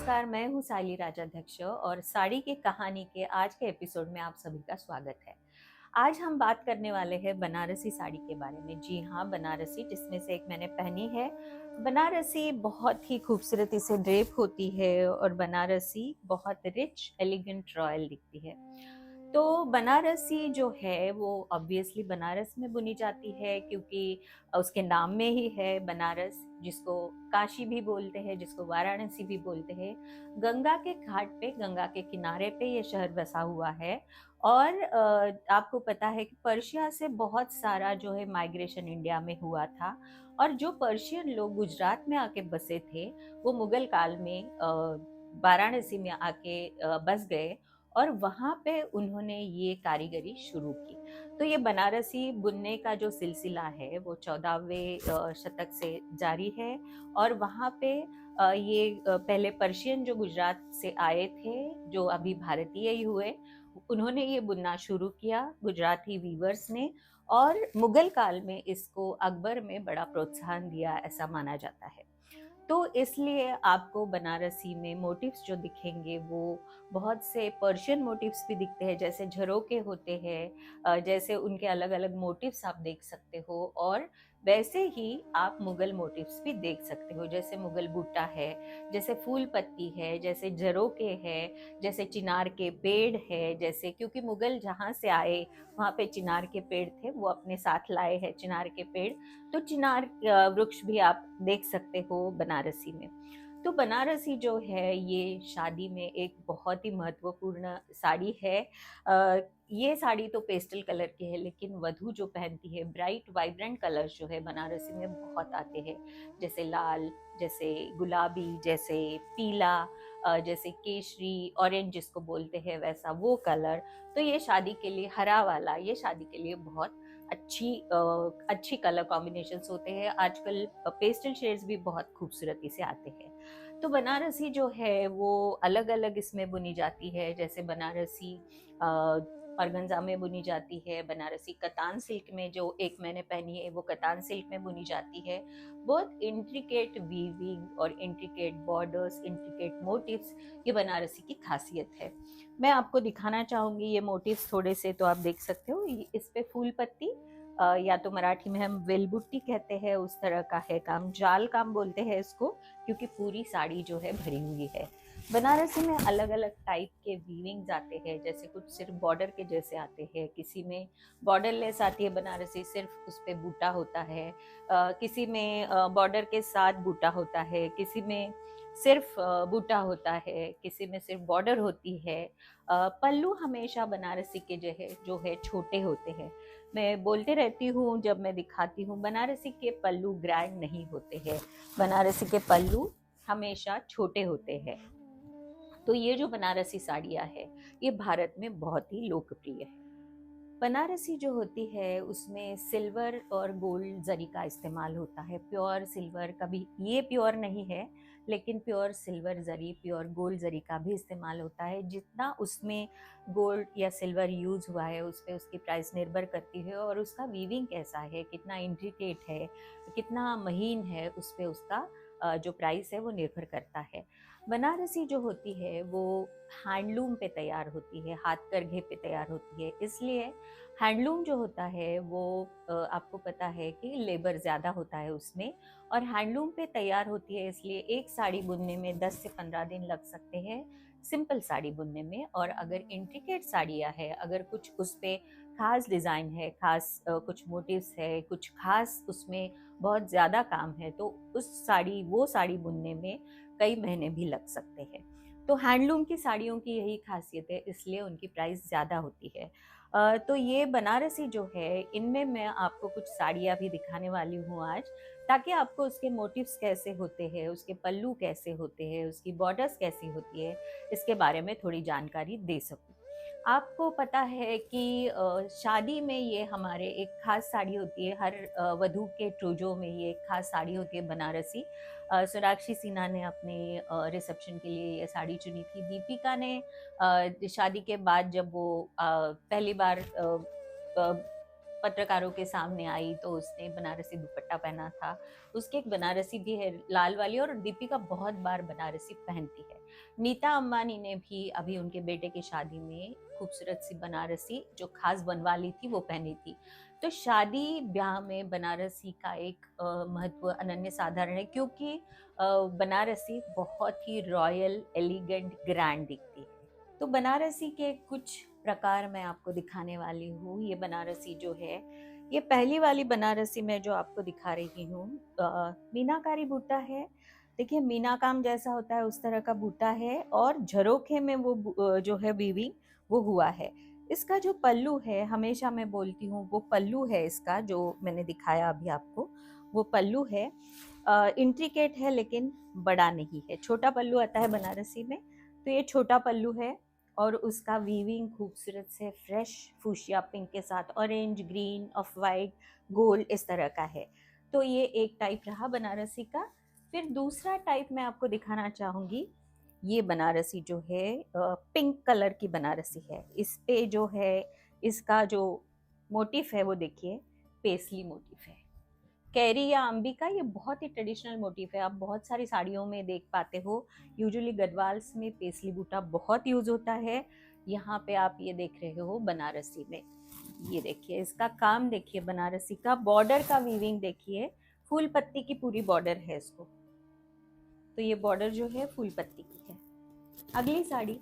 नमस्कार, मैं हूँ साइली राजाध्यक्ष और साड़ी की कहानी के आज के एपिसोड में आप सभी का स्वागत है। आज हम बात करने वाले हैं बनारसी साड़ी के बारे में। जी हाँ, बनारसी जिसमें से एक मैंने पहनी है। बनारसी बहुत ही खूबसूरती से ड्रेप होती है और बनारसी बहुत रिच, एलिगेंट, रॉयल दिखती है। तो बनारसी जो है वो ऑब्वियसली बनारस में बुनी जाती है क्योंकि उसके नाम में ही है बनारस, जिसको काशी भी बोलते हैं, जिसको वाराणसी भी बोलते हैं। गंगा के घाट पे, गंगा के किनारे पे ये शहर बसा हुआ है। और आपको पता है कि पर्शिया से बहुत सारा जो है माइग्रेशन इंडिया में हुआ था। और जो पर्शियन लोग गुजरात में आके बसे थे, वो मुगल काल में वाराणसी में आके बस गए और वहाँ पे उन्होंने ये कारीगरी शुरू की। तो ये बनारसी बुनने का जो सिलसिला है वो 14वें शतक से जारी है। और वहाँ पे ये पहले पर्शियन जो गुजरात से आए थे, जो अभी भारतीय ही हुए, उन्होंने ये बुनना शुरू किया, गुजराती वीवर्स ने। और मुगल काल में इसको अकबर में बड़ा प्रोत्साहन दिया, ऐसा माना जाता है। तो इसलिए आपको बनारसी में मोटिव्स जो दिखेंगे वो बहुत से पर्शियन मोटिव्स भी दिखते हैं, जैसे झरोके होते हैं, जैसे उनके अलग अलग मोटिव्स आप देख सकते हो। और वैसे ही आप मुगल मोटिव्स भी देख सकते हो, जैसे मुगल बूटा है, जैसे फूल पत्ती है, जैसे झरोके है, जैसे चिनार के पेड़ है। जैसे क्योंकि मुगल जहाँ से आए वहाँ पे चिनार के पेड़ थे, वो अपने साथ लाए हैं चिनार के पेड़। तो चिनार वृक्ष भी आप देख सकते हो बनारसी में। तो बनारसी जो है ये शादी में एक बहुत ही महत्वपूर्ण साड़ी है। ये साड़ी तो पेस्टल कलर की है, लेकिन वधू जो पहनती है ब्राइट वाइब्रेंट कलर जो है बनारसी में बहुत आते हैं, जैसे लाल, जैसे गुलाबी, जैसे पीला, जैसे केशरी, ऑरेंज जिसको बोलते हैं वैसा वो कलर। तो ये शादी के लिए हरा वाला, ये शादी के लिए बहुत अच्छी कलर कॉम्बिनेशंस होते हैं। आजकल पेस्टल शेड्स भी बहुत खूबसूरती से आते हैं। तो बनारसी जो है वो अलग अलग इसमें बुनी जाती है, जैसे बनारसी ऑर्गेन्जा में बुनी जाती है, बनारसी कतान सिल्क में जो एक मैंने पहनी है वो कतान सिल्क में बुनी जाती है। बहुत इंट्रिकेट वीविंग और इंट्रिकेट बॉर्डर्स, इंट्रिकेट मोटिव्स, ये बनारसी की खासियत है। मैं आपको दिखाना चाहूंगी ये मोटिव्स थोड़े से, तो आप देख सकते हो। इस पे फूल पत्ती, या तो मराठी में हम वेलबुट्टी कहते हैं, उस तरह का है काम, जाल काम बोलते हैं इसको, क्योंकि पूरी साड़ी जो है भरी हुई है। बनारसी में अलग अलग टाइप के वीविंग्स आते हैं, जैसे कुछ सिर्फ बॉर्डर के जैसे आते हैं, किसी में बॉर्डर लेस आती है बनारसी, सिर्फ उस पे बूटा होता है, किसी में बॉर्डर के साथ बूटा होता है, किसी में सिर्फ बूटा होता है, किसी में सिर्फ बॉर्डर होती है। पल्लू हमेशा बनारसी के जो है छोटे होते हैं। मैं बोलते रहती हूँ जब मैं दिखाती हूँ, बनारसी के पल्लू ग्रैंड नहीं होते हैं, बनारसी के पल्लू हमेशा छोटे होते हैं। तो ये जो बनारसी साड़ियाँ है ये भारत में बहुत ही लोकप्रिय है। बनारसी जो होती है उसमें सिल्वर और गोल्ड जरी का इस्तेमाल होता है, प्योर सिल्वर, कभी ये प्योर नहीं है, लेकिन प्योर सिल्वर जरी, प्योर गोल्ड जरी का भी इस्तेमाल होता है। जितना उसमें गोल्ड या सिल्वर यूज हुआ है उस पर उसकी प्राइस निर्भर करती है, और उसका वीविंग कैसा है, कितना इंट्रिकेट है, कितना महीन है, उस पर उसका जो प्राइस है वो निर्भर करता है। बनारसी जो होती है वो हैंडलूम पे तैयार होती है, हाथ करघे पे तैयार होती है, इसलिए हैंडलूम जो होता है वो आपको पता है कि लेबर ज़्यादा होता है उसमें। और हैंडलूम पे तैयार होती है, इसलिए एक साड़ी बुनने में 10 से 15 दिन लग सकते हैं, सिंपल साड़ी बुनने में। और अगर इंट्रिकेट साड़ियाँ है, अगर कुछ उस पर खास डिज़ाइन है, खास कुछ मोटिव्स है, कुछ खास उसमें बहुत ज़्यादा काम है, तो वो साड़ी बुनने में कई महीने भी लग सकते हैं। तो हैंडलूम की साड़ियों की यही खासियत है, इसलिए उनकी प्राइस ज़्यादा होती है। तो ये बनारसी जो है, इनमें मैं आपको कुछ साड़ियाँ भी दिखाने वाली हूँ आज, ताकि आपको उसके मोटिव्स कैसे होते हैं, उसके पल्लू कैसे होते हैं, उसकी बॉर्डर्स कैसी होती है, इसके बारे में थोड़ी जानकारी दे सकूँ। आपको पता है कि शादी में ये हमारे एक खास साड़ी होती है, हर वधू के ट्रोजो में ये एक खास साड़ी होती है बनारसी। सोनाक्षी सिन्हा ने अपने रिसेप्शन के लिए ये साड़ी चुनी थी। दीपिका ने शादी के बाद जब वो पहली बार पत्रकारों के सामने आई तो उसने बनारसी दुपट्टा पहना था। उसकी एक बनारसी भी है लाल वाली, और दीपिका बहुत बार बनारसी पहनती है। नीता अंबानी ने भी अभी उनके बेटे की शादी में खूबसूरत सी बनारसी जो खास बनवा ली थी वो पहनी थी। तो शादी ब्याह में बनारसी का एक महत्व अनन्य साधारण है, क्योंकि बनारसी बहुत ही रॉयल, एलिगेंट, ग्रैंड दिखती है। तो बनारसी के कुछ प्रकार मैं आपको दिखाने वाली हूँ। ये बनारसी जो है, ये पहली वाली बनारसी मैं जो आपको दिखा रही हूँ, मीनाकारी बूटा है। देखिए मीना काम जैसा होता है उस तरह का बूटा है, और झरोखे में वो जो है वीविंग वो हुआ है। इसका जो पल्लू है, हमेशा मैं बोलती हूँ वो पल्लू है इसका, जो मैंने दिखाया अभी आपको वो पल्लू है। इंट्रिकेट है लेकिन बड़ा नहीं है, छोटा पल्लू आता है बनारसी में, तो ये छोटा पल्लू है। और उसका वीविंग खूबसूरत से फ्रेश फूशिया पिंक के साथ orange, green, of white, gold इस तरह का है। तो ये एक टाइप रहा बनारसी का। फिर दूसरा टाइप मैं आपको दिखाना चाहूँगी। ये बनारसी जो है पिंक कलर की बनारसी है। इस पे जो है इसका जो मोटिफ है वो देखिए पेस्ली मोटिफ है। कैरी या अंबिका ये बहुत ही ट्रेडिशनल मोटिफ है, आप बहुत सारी साड़ियों में देख पाते हो। यूजुअली गढ़वाल्स में पेस्ली बूटा बहुत यूज होता है। यहाँ पे आप ये देख रहे हो बनारसी में, ये देखिए इसका काम देखिए, बनारसी का बॉर्डर का वीविंग देखिए, फूल पत्ती की पूरी बॉर्डर है इसको। तो ये बॉर्डर जो है फूल पत्ती की है। अगली साड़ी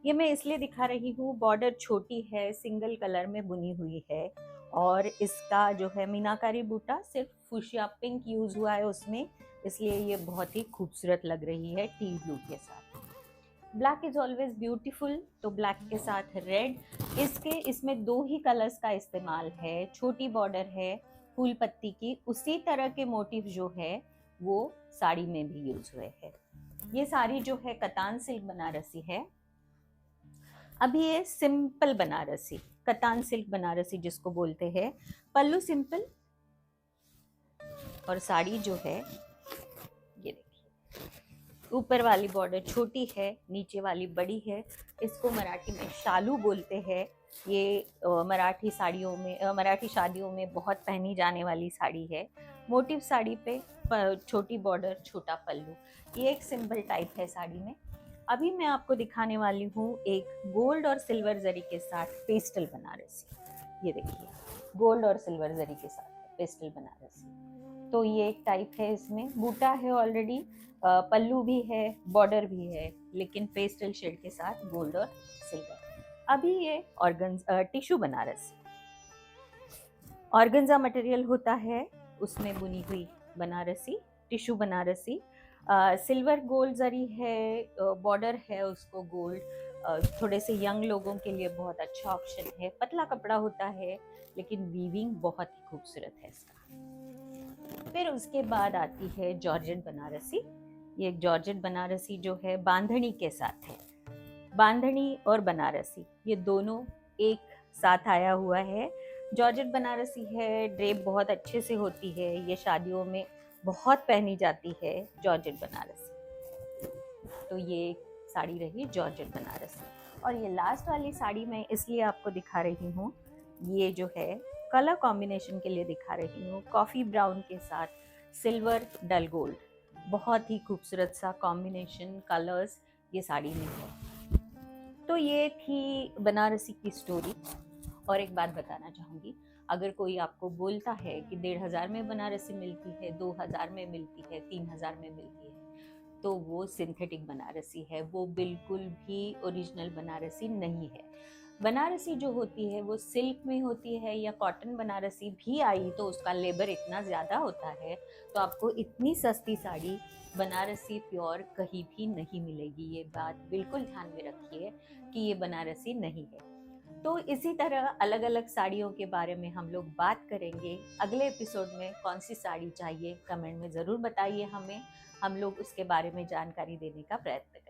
ये मैं इसलिए दिखा रही हूँ, बॉर्डर छोटी है, सिंगल कलर में बुनी हुई है, और इसका जो है मीनाकारी बूटा सिर्फ फुशिया पिंक यूज हुआ है उसमें, इसलिए ये बहुत ही खूबसूरत लग रही है टी ब्लू के साथ। ब्लैक इज ऑलवेज ब्यूटीफुल, तो ब्लैक के साथ रेड, इसमें दो ही कलर्स का इस्तेमाल है। छोटी बॉर्डर है फूल पत्ती की, उसी तरह के मोटिव जो है वो साड़ी में भी यूज हुए हैं। ये साड़ी जो है कतान सिल्क बनारसी है। अभी ये सिंपल बनारसी, कतान सिल्क बनारसी जिसको बोलते हैं। पल्लू सिंपल, और साड़ी जो है ये देखिए, ऊपर वाली बॉर्डर छोटी है, नीचे वाली बड़ी है। इसको मराठी में शालू बोलते हैं। ये मराठी साड़ियों में, मराठी शादियों में बहुत पहनी जाने वाली साड़ी है। मोटिव साड़ी पे छोटी बॉर्डर, छोटा पल्लू, ये एक सिंपल टाइप है साड़ी में। अभी मैं आपको दिखाने वाली हूँ एक गोल्ड और सिल्वर जरी के साथ पेस्टल बनारसी। ये देखिए गोल्ड और सिल्वर जरी के साथ पेस्टल बनारसी। तो ये एक टाइप है, इसमें बूटा है ऑलरेडी, पल्लू भी है, बॉर्डर भी है, लेकिन पेस्टल शेड के साथ गोल्ड और सिल्वर। अभी ये organza tissue Banarasi, organza material होता है उसमें बुनी हुई Banarasi, tissue Banarasi. Silver gold zari है, बॉर्डर है उसको गोल्ड। थोड़े से यंग लोगों के लिए बहुत अच्छा ऑप्शन है। पतला कपड़ा होता है लेकिन वीविंग बहुत ही खूबसूरत है इसका। फिर उसके बाद आती है जॉर्जेट बनारसी। ये जॉर्जेट बनारसी जो है बांधनी के साथ है। बांधनी और बनारसी ये दोनों एक साथ आया हुआ है। जॉर्जेट बनारसी है, ड्रेप बहुत अच्छे से होती है, ये शादियों में बहुत पहनी जाती है जॉर्जेट बनारसी। तो ये साड़ी रही जॉर्जेट बनारसी। और ये लास्ट वाली साड़ी मैं इसलिए आपको दिखा रही हूँ, ये जो है कलर कॉम्बिनेशन के लिए दिखा रही हूँ। कॉफ़ी ब्राउन के साथ सिल्वर डल गोल्ड, बहुत ही खूबसूरत सा कॉम्बिनेशन कलर्स ये साड़ी में है। तो ये थी बनारसी की स्टोरी। और एक बात बताना चाहूँगी, अगर कोई आपको बोलता है कि 1500 में बनारसी मिलती है, 2000 में मिलती है, 3000 में मिलती है, तो वो सिंथेटिक बनारसी है, वो बिल्कुल भी ओरिजिनल बनारसी नहीं है। बनारसी जो होती है वो सिल्क में होती है, या कॉटन बनारसी भी आई तो उसका लेबर इतना ज़्यादा होता है, तो आपको इतनी सस्ती साड़ी बनारसी प्योर कहीं भी नहीं मिलेगी। ये बात बिल्कुल ध्यान में रखिए कि ये बनारसी नहीं है। तो इसी तरह अलग अलग साड़ियों के बारे में हम लोग बात करेंगे। अगले एपिसोड में कौन सी साड़ी चाहिए कमेंट में ज़रूर बताइए हमें, हम लोग उसके बारे में जानकारी देने का प्रयत्न करेंगे।